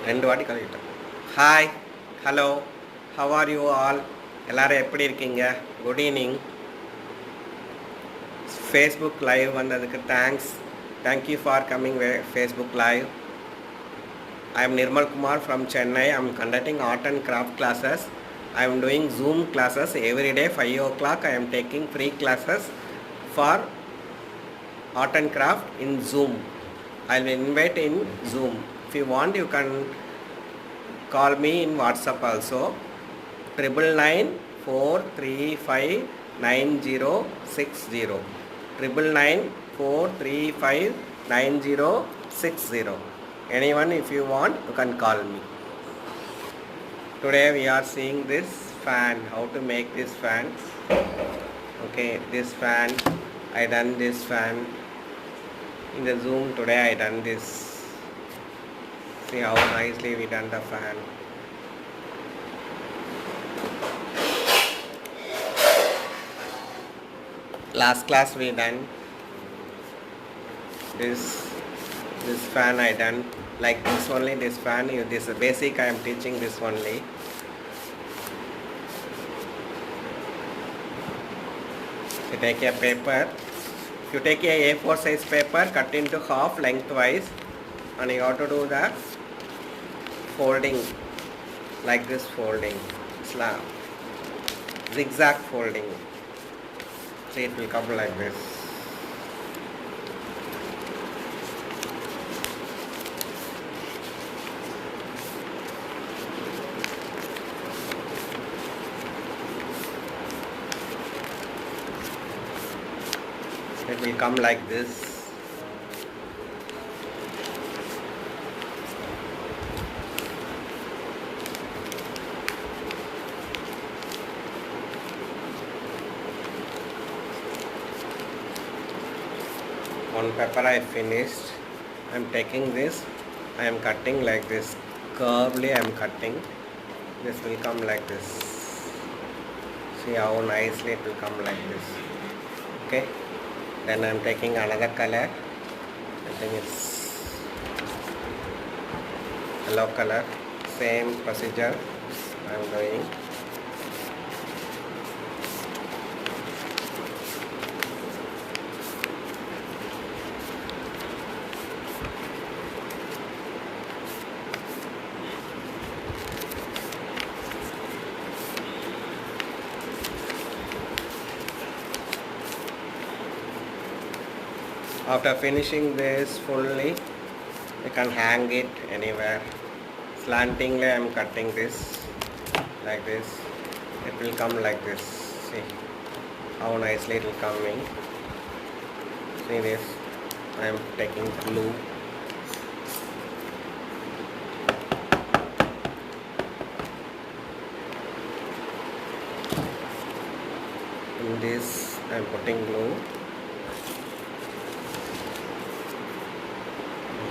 ரெண்டு வாட்டி கழுவிட்டேன். Hi, hello, how are you all? எல்லோரும் எப்படி இருக்கீங்க? Good evening. ஃபேஸ்புக் லைவ் வந்ததுக்கு thank you for coming Facebook live. I am Nirmal Kumar from Chennai. I am conducting art and craft classes. I am doing Zoom classes every day 5 o'clock. I am taking free classes for art and craft in Zoom. I will invite in Zoom. If you want, you can call me in WhatsApp also. 9994359060. 9994359060. Anyone, if you want, you can call me. Today we are seeing this fan, how to make this fan. Okay, this fan, I done this fan in the Zoom. Today I done this. See how nicely we done the fan. Last class we done this fan. I done like this only. This fan, this basic I am teaching this only. You take a paper. You take a A4 size paper, cut into half lengthwise, and you have to do the folding like this. Folding, zigzag folding. See, it will come like this. It will come like this. One paper I finished. I am taking this. I am cutting like this. Curvely I am cutting. This will come like this. See how nicely it will come like this. Okay. Then I am taking another color. I think it's yellow color. Same procedure I am doing. After finishing this fully, you can hang it anywhere. Slantingly I am cutting this like this. It will come like this. See how nicely it will coming. See this. I am taking glue. In this I am putting glue.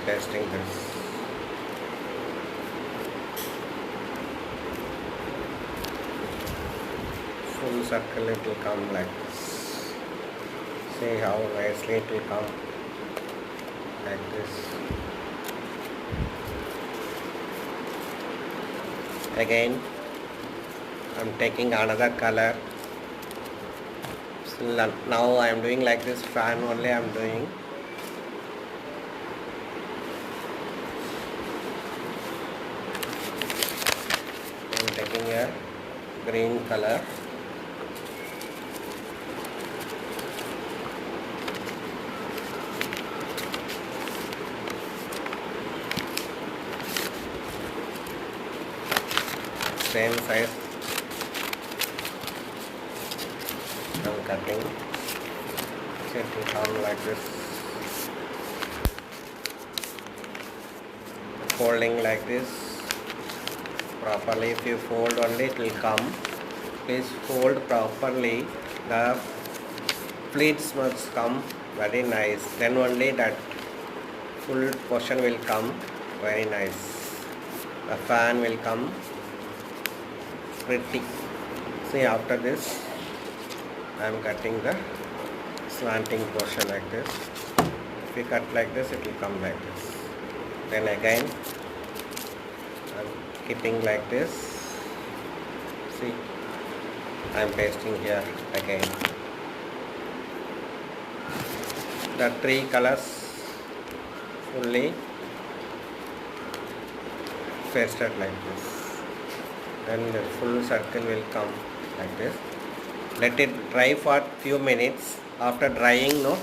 Testing this. Full circle it will come like this. See how nicely it will come like this. Again I am taking another color. So now I am doing like this fan only I am doing. Taking a green color. Same size. I'm cutting. So it will come like this. Folding like this. Properly, if you fold only it will come. Please fold properly. The pleats must come very nice. Then only that full portion will come very nice. The fan will come pretty. See, after this I am cutting the slanting portion like this. If you cut like this, it will come like this. Then again I'm keeping like this. See, I'm pasting here again. The three colors fully pasted like this. Then the full circle will come like this. Let it dry for few minutes. After drying, no,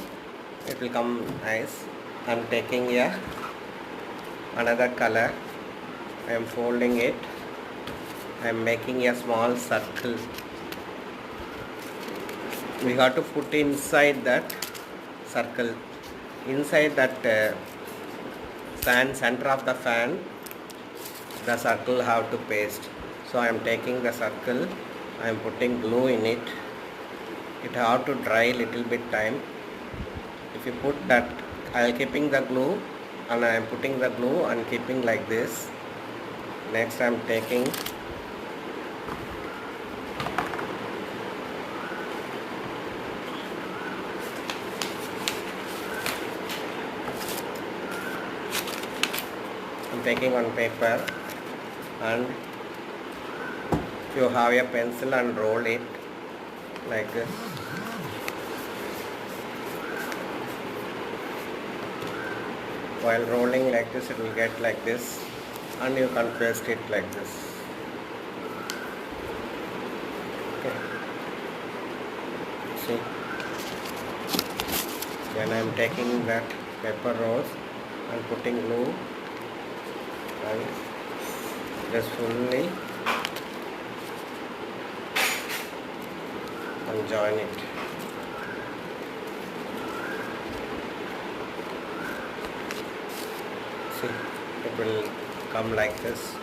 it will come nice. I'm taking here another color. I am folding it. I am making a small circle. We have to put inside that circle. Inside that fan, center of the fan, the circle have to paste. So I am taking the circle. I am putting glue in it. It have to dry little bit time. If you put that, I am keeping the glue and I am putting the glue and keeping like this. Next I am taking one paper, and you have a pencil and roll it like this. While rolling like this, it will get like this, and you can paste it like this. Okay. See, then I am taking that paper rolls and putting glue and just fully and join it. See, it will come like this.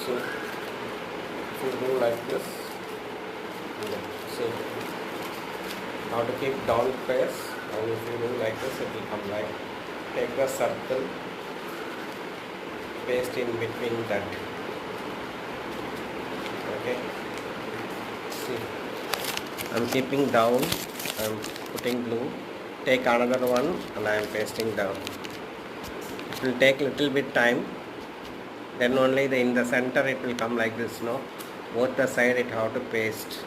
So if you do like this, see how to keep down press, and if you do like this, it will come like. Take the circle, paste in between that. Okay. See, I'm keeping down. I'm putting glue. Take another one, and I am pasting down. It will take little bit time. Then only in the center it will come like this. No, both the side it have to paste.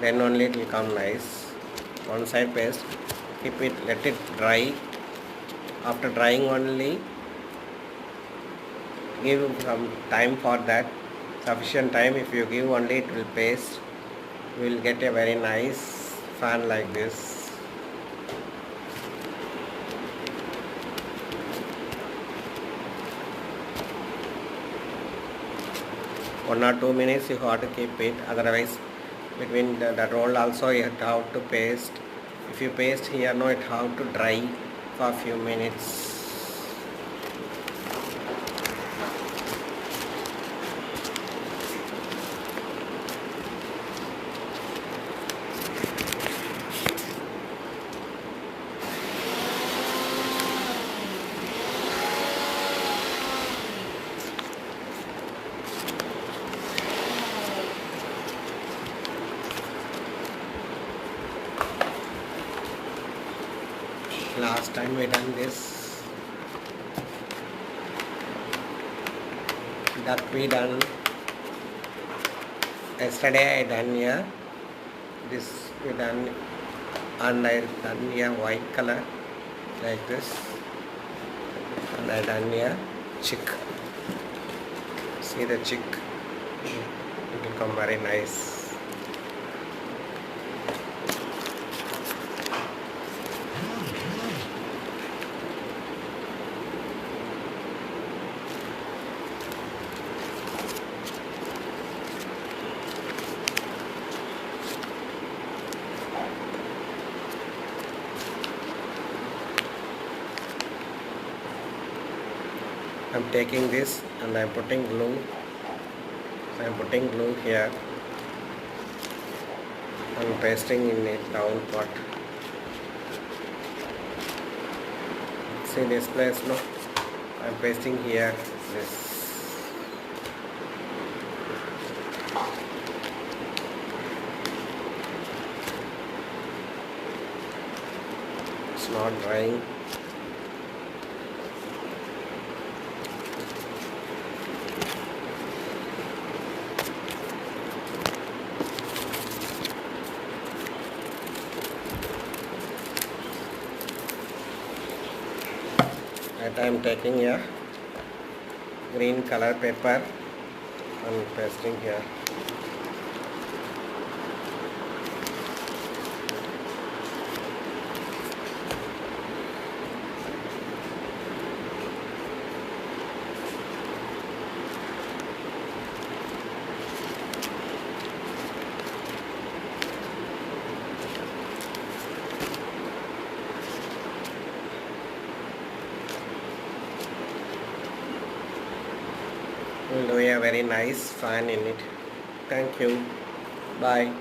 Then only it will come nice. One side paste. Keep it. Let it dry. After drying only, give some time for that. Sufficient time. If you give only, it will paste. You will get a very nice fan like this. One or 2 minutes you have to keep it. Otherwise, between the roll also you have to paste. If you paste here, no, it have to dry for a few minutes. Last time we done this, that we done yesterday. I done here, this we done, and I done here white color like this, and I done here chick. See the chick, it will come very nice. I'm taking this and I'm putting glue. So I'm putting glue here and pasting in it down part. See this place, no? I'm pasting here this. It's not drying. And I am taking a green color paper and pasting here. We'll do a very nice fan in it. Thank you. Bye.